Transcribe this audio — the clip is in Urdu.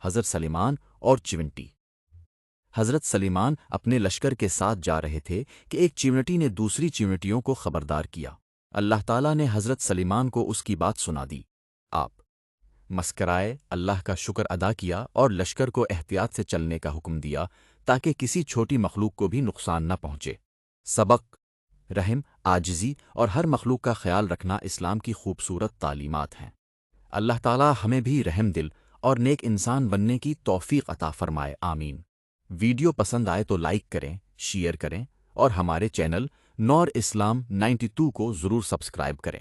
حضرت سلیمان اور چیونٹی۔ حضرت سلیمان اپنے لشکر کے ساتھ جا رہے تھے کہ ایک چیونٹی نے دوسری چیونٹیوں کو خبردار کیا۔ اللہ تعالیٰ نے حضرت سلیمان کو اس کی بات سنا دی۔ آپ مسکرائے، اللہ کا شکر ادا کیا اور لشکر کو احتیاط سے چلنے کا حکم دیا تاکہ کسی چھوٹی مخلوق کو بھی نقصان نہ پہنچے۔ سبق: رحم، عاجزی اور ہر مخلوق کا خیال رکھنا اسلام کی خوبصورت تعلیمات ہیں۔ اللہ تعالیٰ ہمیں بھی رحم دل اور نیک انسان بننے کی توفیق عطا فرمائے، آمین۔ ویڈیو پسند آئے تو لائک کریں، شیئر کریں اور ہمارے چینل نور اسلام 92 کو ضرور سبسکرائب کریں۔